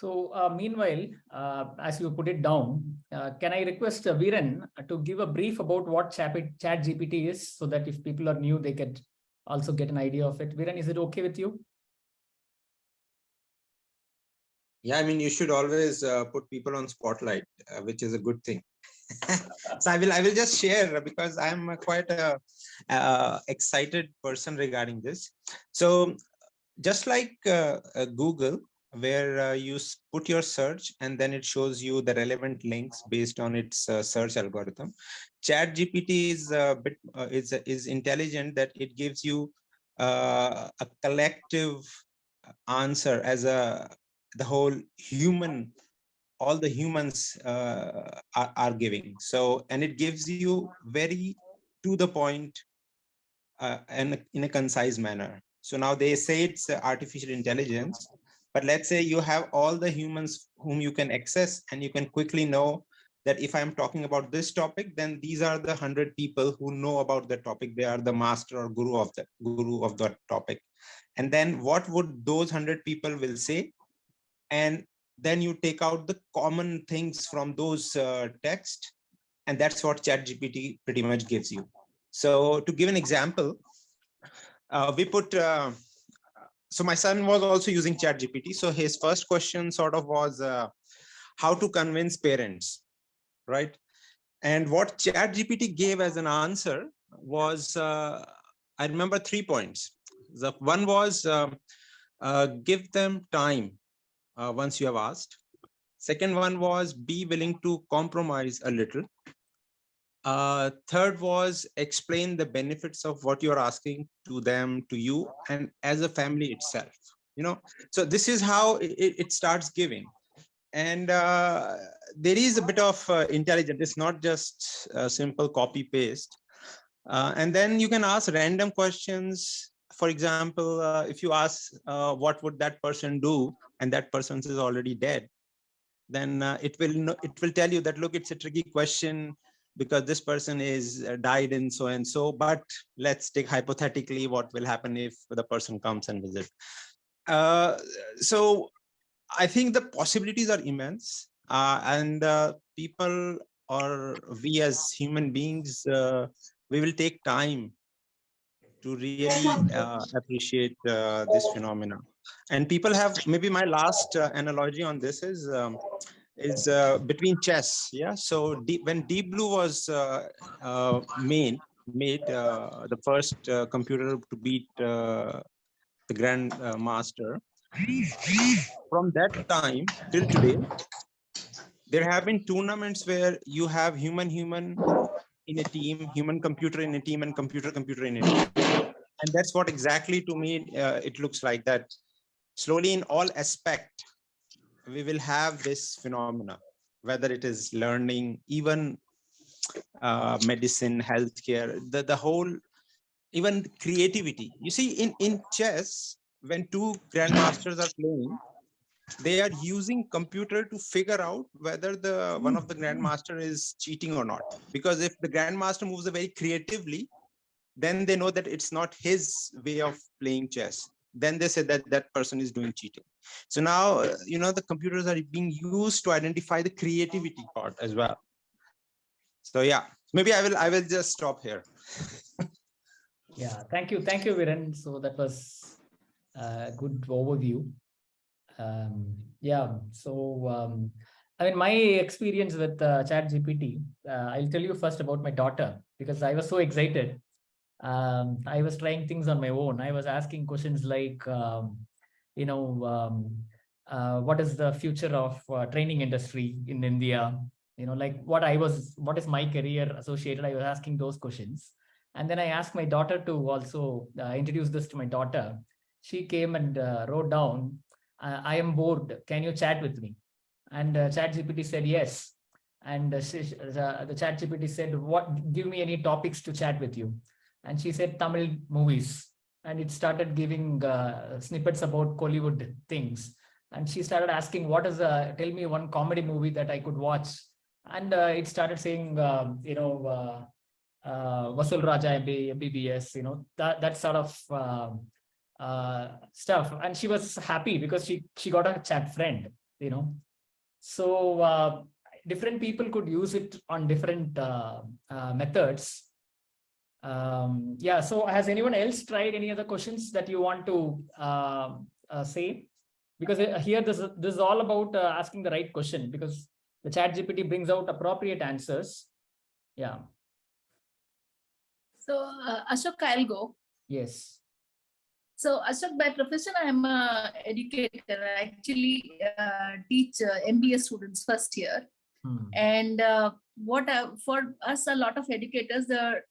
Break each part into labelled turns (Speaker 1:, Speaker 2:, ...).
Speaker 1: So, meanwhile, as you put it down, can I request Viren to give a brief about what ChatGPT is, so that if people are new, they can also get an idea of it. Viren, is it okay with you?
Speaker 2: Yeah, I mean, you should always put people on spotlight, which is a good thing. So I will just share because I'm quite a excited person regarding this. So just like Google, where you put your search and then it shows you the relevant links based on its search algorithm. ChatGPT is a bit is intelligent that it gives you a collective answer as the whole human, all the humans are giving. So, and it gives you very to the point and in a concise manner. So now they say it's artificial intelligence, but let's say you have all the humans whom you can access, and you can quickly know that if I'm talking about this topic, then these are the 100 people who know about the topic. They are the master or guru of that topic. And then what would those 100 people will say? And then you take out the common things from those text, and that's what ChatGPT pretty much gives you. So to give an example, we put so my son was also using ChatGPT. So his first question sort of was how to convince parents, right? And what ChatGPT gave as an answer was I remember 3 points. The one was give them time once you have asked. Second one was be willing to compromise a little. Third was explain the benefits of what you're asking to them, to you, and as a family itself. You know, so this is how it starts giving. And there is a bit of intelligence. It's not just a simple copy paste. And then you can ask random questions. For example, if you ask what would that person do, and that person is already dead, then it will tell you that, look, it's a tricky question because this person is died in so and so, but let's take hypothetically what will happen if the person comes and visits. So I think the possibilities are immense, and people, or we as human beings, we will take time to really appreciate this phenomena. And people have, maybe my last analogy on this is between chess. Yeah. So when Deep Blue was made the first computer to beat the Grand Master, from that time till today, there have been tournaments where you have human in a team, human computer in a team, and computer in a team. And that's what exactly to me it looks like, that slowly in all aspect we will have this phenomena, whether it is learning, even medicine, healthcare, the whole, even creativity. You see, in chess, when two grandmasters are playing, they are using computer to figure out whether the one of the grandmaster is cheating or not. Because if the grandmaster moves very creatively, then they know that it's not his way of playing chess. Then they say that that person is doing cheating. So now, the computers are being used to identify the creativity part as well. So yeah, maybe I will just stop here.
Speaker 1: Yeah, thank you, Viren. So that was a good overview. Yeah, so I mean, my experience with ChatGPT, I'll tell you first about my daughter, because I was so excited. I was trying things on my own. I was asking questions like, what is the future of training industry in India? Like what is my career associated? I was asking those questions. And then I asked my daughter to also introduce this to my daughter. She came and wrote down, I am bored. Can you chat with me? And ChatGPT said yes. And the ChatGPT said, "What? Give me any topics to chat with you." And she said Tamil movies, and it started giving snippets about Kollywood things. And she started asking, tell me one comedy movie that I could watch. And it started saying, Vasul Raja MBBS, that sort of stuff. And she was happy because she got a chat friend, So different people could use it on different methods. Yeah, so has anyone else tried any other questions that you want to say? Because here this is all about asking the right question, because the ChatGPT brings out appropriate answers. Yeah.
Speaker 3: So Ashok, I'll go.
Speaker 1: Yes.
Speaker 3: So Ashok, by profession, I'm an educator. I actually teach MBA students first year. And for us, a lot of educators, the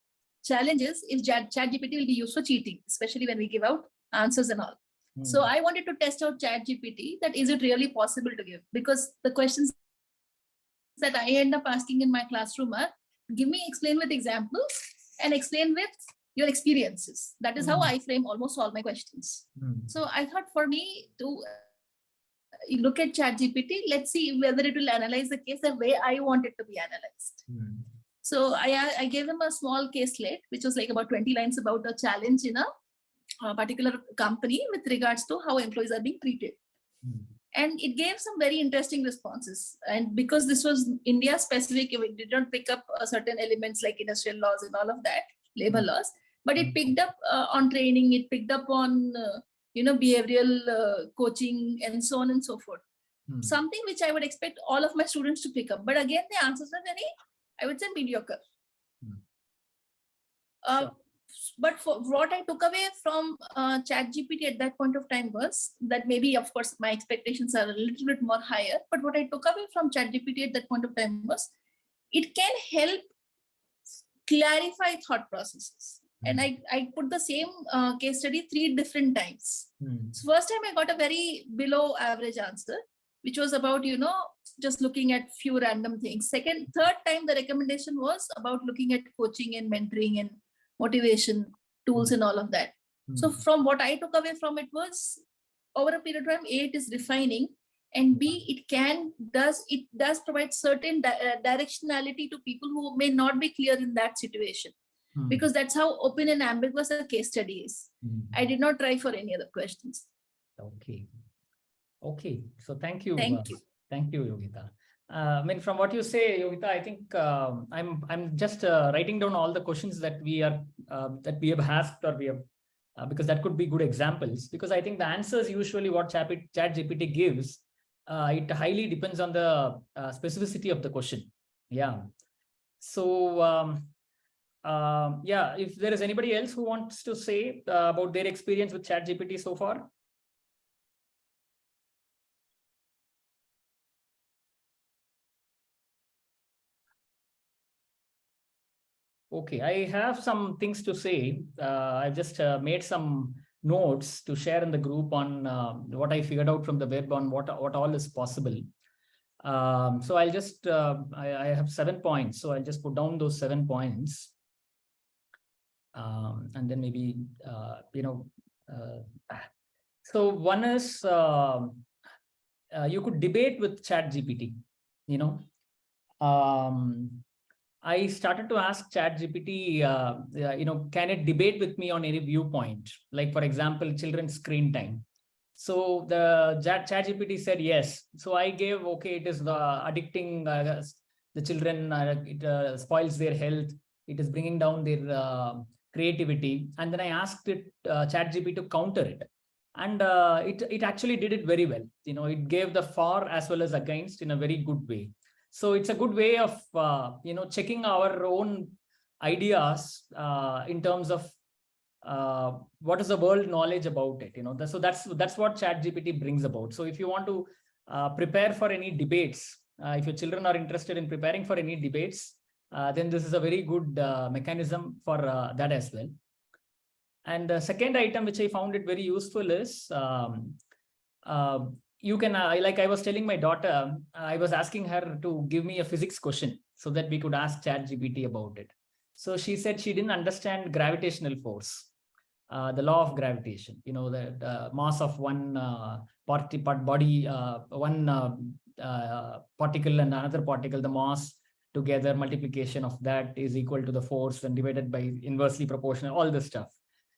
Speaker 3: challenge is if ChatGPT will be used for cheating, especially when we give out answers and all. So I wanted to test out ChatGPT, that is it really possible to give? Because the questions that I end up asking in my classroom are, explain with examples and explain with your experiences. That is how I frame almost all my questions. So I thought for me to look at ChatGPT, let's see whether it will analyze the case the way I want it to be analyzed. So I gave them a small case slate, which was like about 20 lines about a challenge in a particular company with regards to how employees are being treated. And it gave some very interesting responses. And because this was India specific, we did not pick up certain elements like industrial laws and all of that, labor laws, but it picked up on training, it picked up on behavioral coaching and so on and so forth. Something which I would expect all of my students to pick up. But again, the answers are very, I would say, mediocre.
Speaker 1: Sure.
Speaker 3: But for what I took away from ChatGPT at that point of time was that maybe, of course, my expectations are a little bit more higher. But what I took away from ChatGPT at that point of time was it can help clarify thought processes. And I put the same case study 3 different times. So first time I got a very below average answer, which was about, just looking at few random things. Third time the recommendation was about looking at coaching and mentoring and motivation tools and all of that. So from what I took away from it was, over a period of time, A, it is refining, and B, it does provide certain directionality to people who may not be clear in that situation. Because that's how open and ambiguous a case study is. I did not try for any other questions.
Speaker 1: Okay. So thank you.
Speaker 3: Thank you.
Speaker 1: Thank you, Yogita. I mean, from what you say, Yogita, I think I'm just writing down all the questions that we have asked, or we have, because that could be good examples. Because I think the answers usually what ChatGPT gives, it highly depends on the specificity of the question. Yeah. So yeah, if there is anybody else who wants to say about their experience with ChatGPT so far. Okay, I have some things to say. I've just made some notes to share in the group on what I figured out from the web on what all is possible. So I'll just, I have 7 points. So I'll just put down those 7 points. And then maybe, so one is you could debate with ChatGPT, I started to ask ChatGPT, can it debate with me on any viewpoint? Like, for example, children's screen time. So the ChatGPT said yes. So I gave, okay, it is addicting the children, it spoils their health, it is bringing down their creativity. And then I asked it, ChatGPT, to counter it. And it actually did it very well. It gave the for as well as against in a very good way. So it's a good way of, checking our own ideas in terms of what is the world knowledge about it. So that's what ChatGPT brings about. So if you want to prepare for any debates, if your children are interested in preparing for any debates, then this is a very good mechanism for that as well. And the second item, which I found it very useful, is you can, like I was telling my daughter, I was asking her to give me a physics question so that we could ask ChatGPT about it. So she said she didn't understand gravitational force, the law of gravitation, the mass of one body, one particle and another particle, the mass together, multiplication of that is equal to the force and divided by inversely proportional, all this stuff.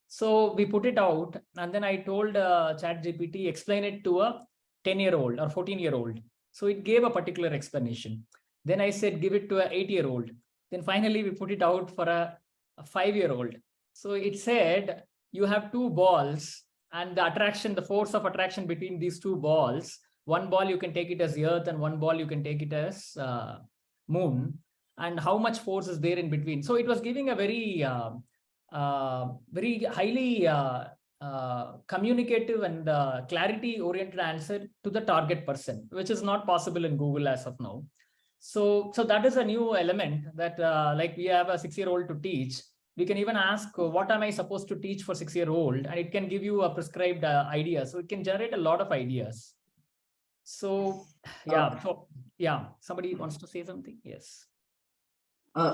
Speaker 1: So we put it out, and then I told ChatGPT, explain it to a 10-year-old or 14-year-old. So it gave a particular explanation. Then I said, give it to an 8-year-old. Then finally we put it out for a 5-year-old. So it said, you have two balls and the attraction, the force of attraction between these two balls, one ball you can take it as the earth and one ball you can take it as moon, and how much force is there in between. So it was giving a very highly communicative and clarity oriented answer to the target person, which is not possible in Google as of now. So that is a new element that like we have a 6-year-old to teach. We can even ask, what am I supposed to teach for 6-year-old? And it can give you a prescribed idea. So it can generate a lot of ideas. So, yeah. So, yeah, somebody wants to say something? Yes.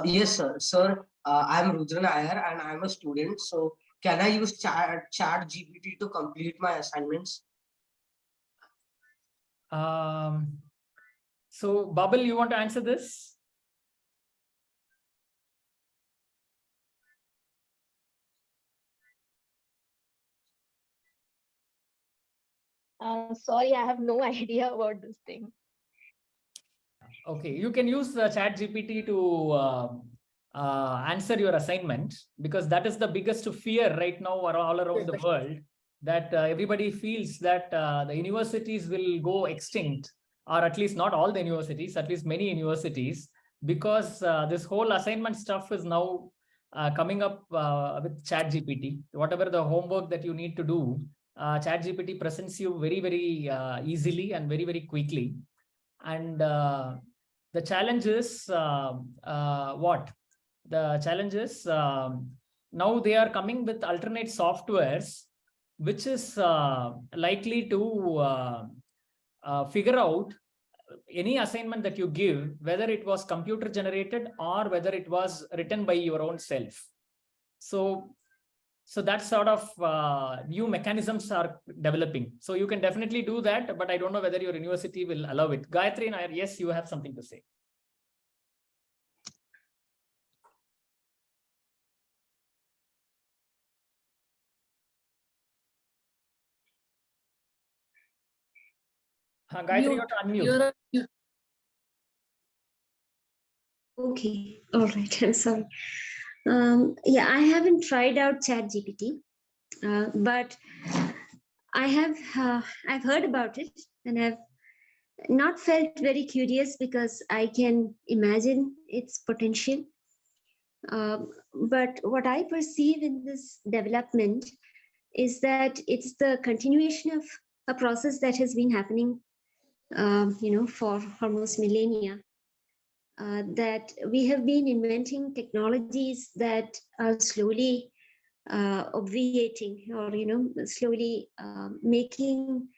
Speaker 4: Yes, sir. Sir, I'm Rudra Nair and I'm a student. So can I use ChatGPT to complete my assignments?
Speaker 1: So, Babel, you want to answer this?
Speaker 5: Sorry, I have no idea about this thing.
Speaker 1: Okay, you can use ChatGPT to answer your assignment, because that is the biggest fear right now all around the world, that everybody feels that the universities will go extinct, or at least not all the universities, at least many universities, because this whole assignment stuff is now coming up with ChatGPT. Whatever the homework that you need to do, ChatGPT presents you very, very easily and very, very quickly. And the challenge is what? The challenge is now they are coming with alternate softwares, which is likely to figure out any assignment that you give, whether it was computer generated or whether it was written by your own self. So that sort of new mechanisms are developing. So you can definitely do that, but I don't know whether your university will allow it. Gayatri, yes, you have something to say. Gayatri, you have to unmute.
Speaker 6: Okay, all right, I'm sorry. Yeah, I haven't tried out ChatGPT, but I've heard about it and I've not felt very curious because I can imagine its potential. But what I perceive in this development is that it's the continuation of a process that has been happening, for almost millennia. That we have been inventing technologies that are slowly obviating, or slowly making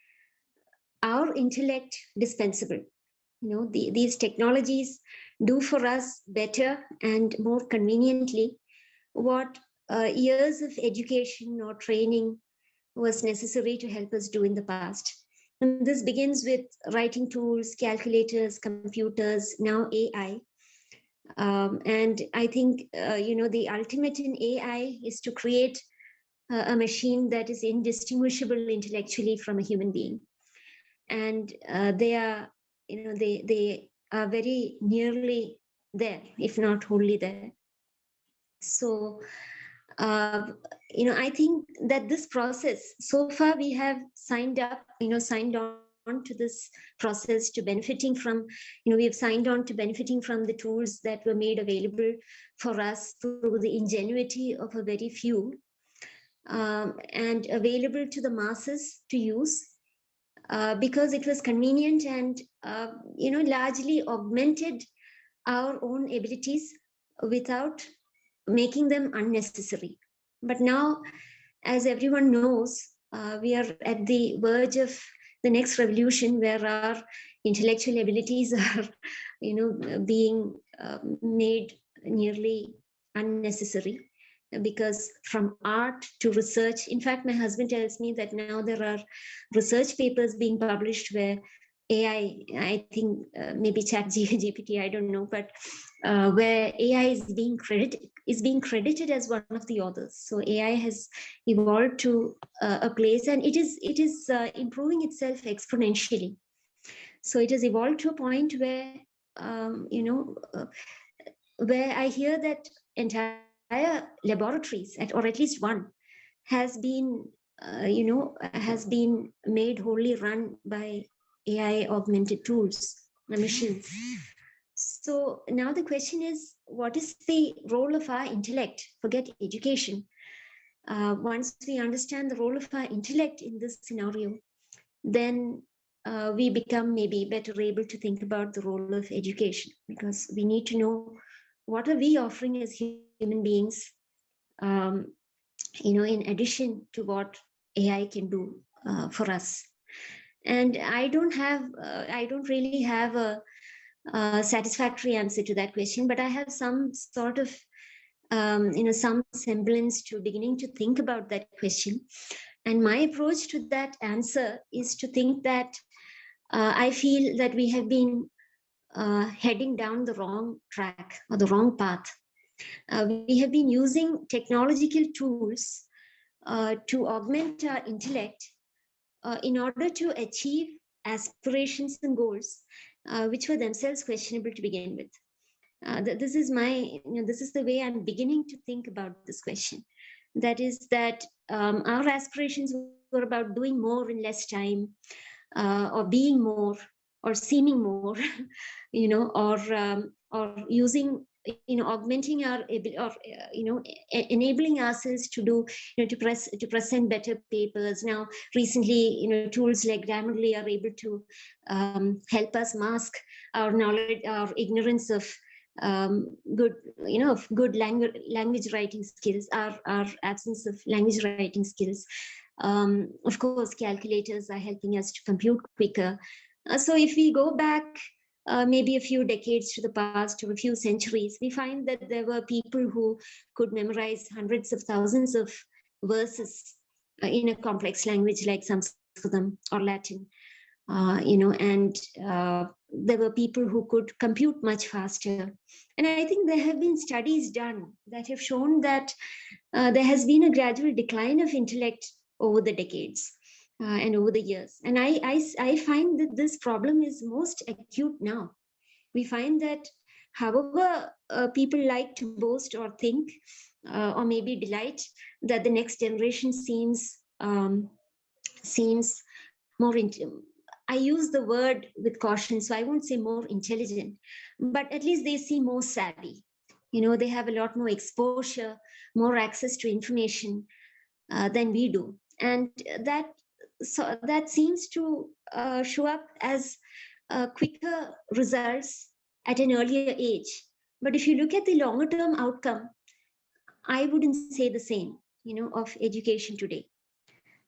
Speaker 6: our intellect dispensable. These technologies do for us better and more conveniently what years of education or training was necessary to help us do in the past. And this begins with writing tools, calculators, computers, now AI. And I think, the ultimate in AI is to create a machine that is indistinguishable intellectually from a human being. And they are very nearly there, if not wholly there. So, I think that this process, so far we have signed on to this process to benefiting from, we have signed on to benefiting from the tools that were made available for us through the ingenuity of a very few, and available to the masses to use, because it was convenient and, largely augmented our own abilities without making them unnecessary. But now, as everyone knows, we are at the verge of the next revolution where our intellectual abilities are, being made nearly unnecessary, because from art to research, in fact, my husband tells me that now there are research papers being published where AI, I think maybe ChatGPT, I don't know, but where AI is being credited as one of the authors. So AI has evolved to a place, and it is improving itself exponentially. So it has evolved to a point where where I hear that entire laboratories, or at least one, has been made wholly run by AI augmented tools, machines. So now the question is, what is the role of our intellect? Forget education. Once we understand the role of our intellect in this scenario, then we become maybe better able to think about the role of education, because we need to know what are we offering as human beings, in addition to what AI can do for us. And I don't really have a satisfactory answer to that question, but I have some sort of some semblance to beginning to think about that question. And my approach to that answer is to think that I feel that we have been heading down the wrong track or the wrong path. We have been using technological tools to augment our intellect in order to achieve aspirations and goals which were themselves questionable to begin with. This is the way I'm beginning to think about this question. That is that our aspirations were about doing more in less time, or being more, or seeming more, or using, augmenting our or enabling ourselves to do, to present better papers. Now recently, tools like Grammarly are able to help us mask our knowledge, our ignorance of good language writing skills, our absence of language writing skills. Of course, calculators are helping us to compute quicker. So if we go back maybe a few decades to the past, or a few centuries, we find that there were people who could memorize hundreds of thousands of verses in a complex language like Sanskrit or Latin. And there were people who could compute much faster. And I think there have been studies done that have shown that there has been a gradual decline of intellect over the decades and over the years. And I find that this problem is most acute now. We find that however people like to boast or think or maybe delight that the next generation seems more I use the word with caution, so I won't say more intelligent, but at least they seem more savvy. They have a lot more exposure, more access to information than we do. And that seems to show up as quicker results at an earlier age. But if you look at the longer term outcome, I wouldn't say the same, of education today.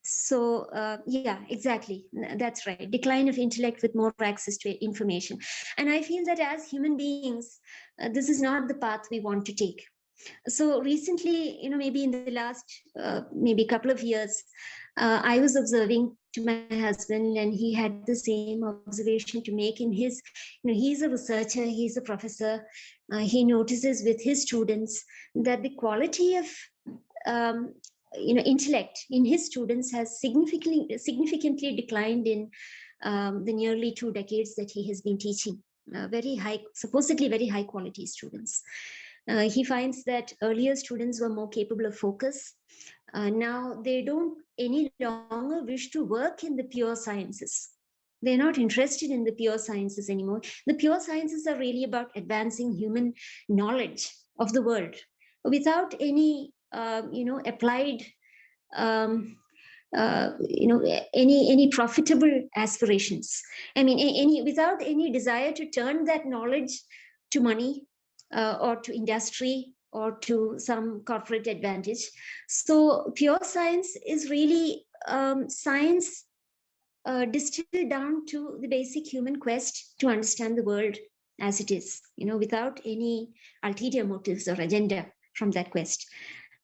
Speaker 6: So yeah, exactly. That's right. Decline of intellect with more access to information. And I feel that as human beings, this is not the path we want to take. So recently, maybe in the last maybe couple of years, I was observing to my husband, and he had the same observation to make in his, he's a researcher, he's a professor. He notices with his students that the quality of intellect in his students has significantly declined in the nearly 2 decades that he has been teaching. Supposedly very high quality students. He finds that earlier students were more capable of focus. Now they don't any longer wish to work in the pure sciences. They're not interested in the pure sciences anymore. The pure sciences are really about advancing human knowledge of the world without any applied any profitable aspirations. I mean, without any desire to turn that knowledge to money or to industry or to some corporate advantage. So pure science is really science distilled down to the basic human quest to understand the world as it is, without any ulterior motives or agenda from that quest.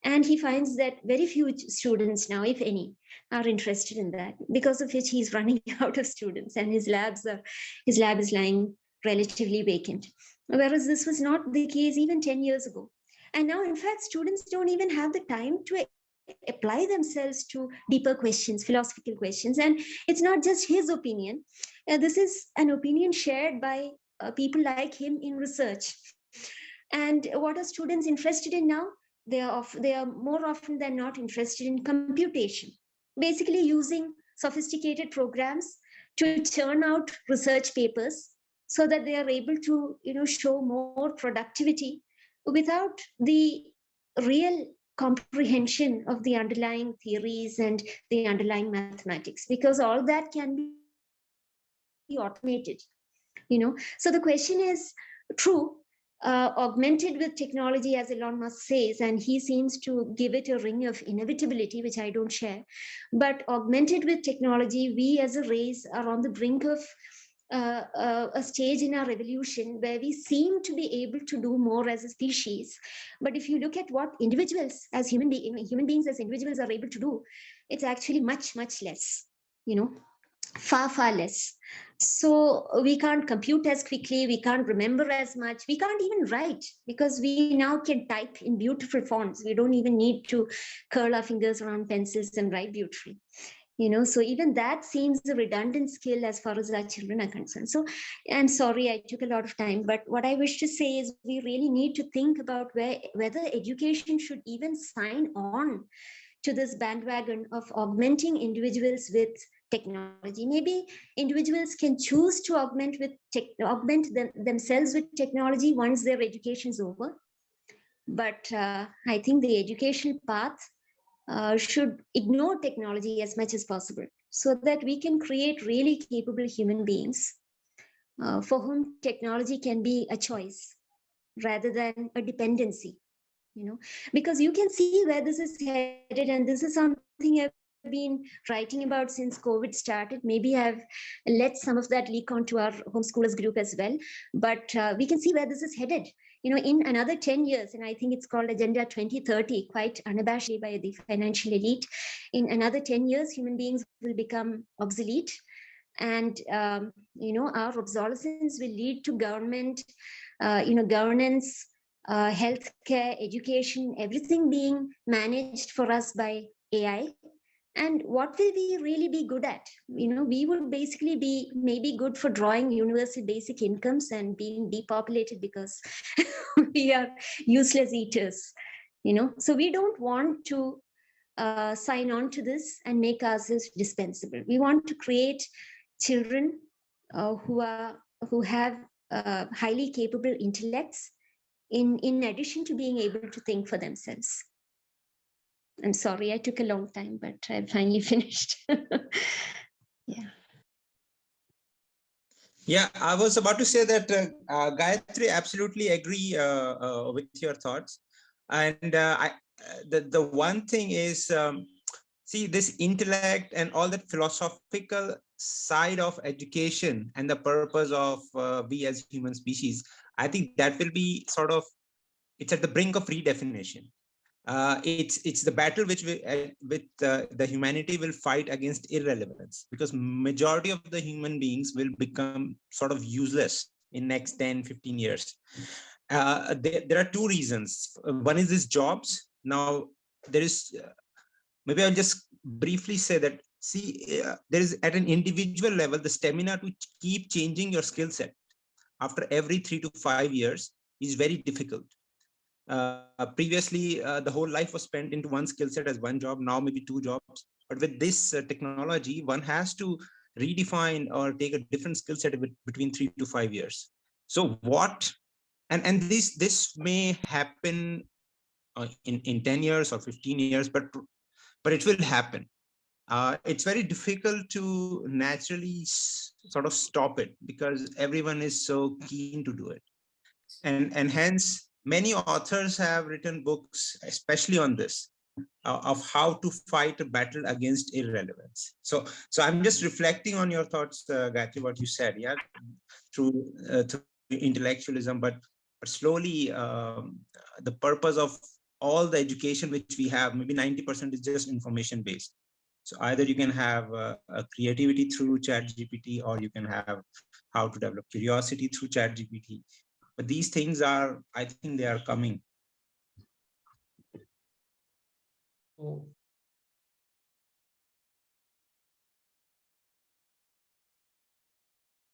Speaker 6: And he finds that very few students now, if any, are interested in that, because of which he's running out of students, and his lab is lying relatively vacant. Whereas this was not the case even 10 years ago. And now, in fact, students don't even have the time to apply themselves to deeper questions, philosophical questions. And it's not just his opinion. This is an opinion shared by people like him in research. And what are students interested in now? They are more often than not interested in computation, basically using sophisticated programs to churn out research papers so that they are able to show more productivity without the real comprehension of the underlying theories and the underlying mathematics, because all that can be automated. So the question is, true, augmented with technology, as Elon Musk says, and he seems to give it a ring of inevitability, which I don't share. But augmented with technology, we as a race are on the brink of a stage in our evolution where we seem to be able to do more as a species. But if you look at what individuals as human beings as individuals are able to do, it's actually much, much less, far, far less. So we can't compute as quickly, we can't remember as much, we can't even write, because we now can type in beautiful fonts. We don't even need to curl our fingers around pencils and write beautifully. So even that seems a redundant skill as far as our children are concerned. So I'm sorry I took a lot of time, but what I wish to say is we really need to think about whether education should even sign on to this bandwagon of augmenting individuals with technology. Maybe individuals can choose to augment themselves with technology once their education is over. But I think the educational path should ignore technology as much as possible, so that we can create really capable human beings for whom technology can be a choice rather than a dependency. Because you can see where this is headed, and this is something I've been writing about since COVID started. Maybe I've let some of that leak onto our homeschoolers group as well, but we can see where this is headed. In another 10 years, and I think it's called Agenda 2030, quite unabashedly by the financial elite. In another 10 years, human beings will become obsolete, and our obsolescence will lead to government, governance, healthcare, education, everything being managed for us by AI. And what will we really be good at? We would basically be maybe good for drawing universal basic incomes and being depopulated because we are useless eaters. So we don't want to sign on to this and make ourselves dispensable. We want to create children who have highly capable intellects, in addition to being able to think for themselves. I'm sorry, I took a long time, but I finally finished. Yeah.
Speaker 2: Yeah, I was about to say that Gayatri, absolutely agree with your thoughts. And the one thing is, see, this intellect and all that philosophical side of education and the purpose of we as human species, I think that will be it's at the brink of redefinition. It's the battle which the humanity will fight against irrelevance, because majority of the human beings will become sort of useless in next 10-15 years. There are two reasons. One is these jobs. Now there is maybe I'll just briefly say that, see, there is at an individual level the stamina to keep changing your skill set after every 3 to 5 years is very difficult. Previously, the whole life was spent into one skill set as one job, now maybe two jobs. But with this technology, one has to redefine or take a different skill set between 3 to 5 years. So what, and this may happen in 10 years or 15 years, but it will happen. It's very difficult to naturally sort of stop it, because everyone is so keen to do it. And hence, many authors have written books, especially on this, of how to fight a battle against irrelevance. So I'm just reflecting on your thoughts, Gayatri, what you said, yeah, through intellectualism, but slowly the purpose of all the education which we have, maybe 90% is just information based. So either you can have a creativity through ChatGPT, or you can have how to develop curiosity through ChatGPT. But these things are, I think they are coming.
Speaker 1: So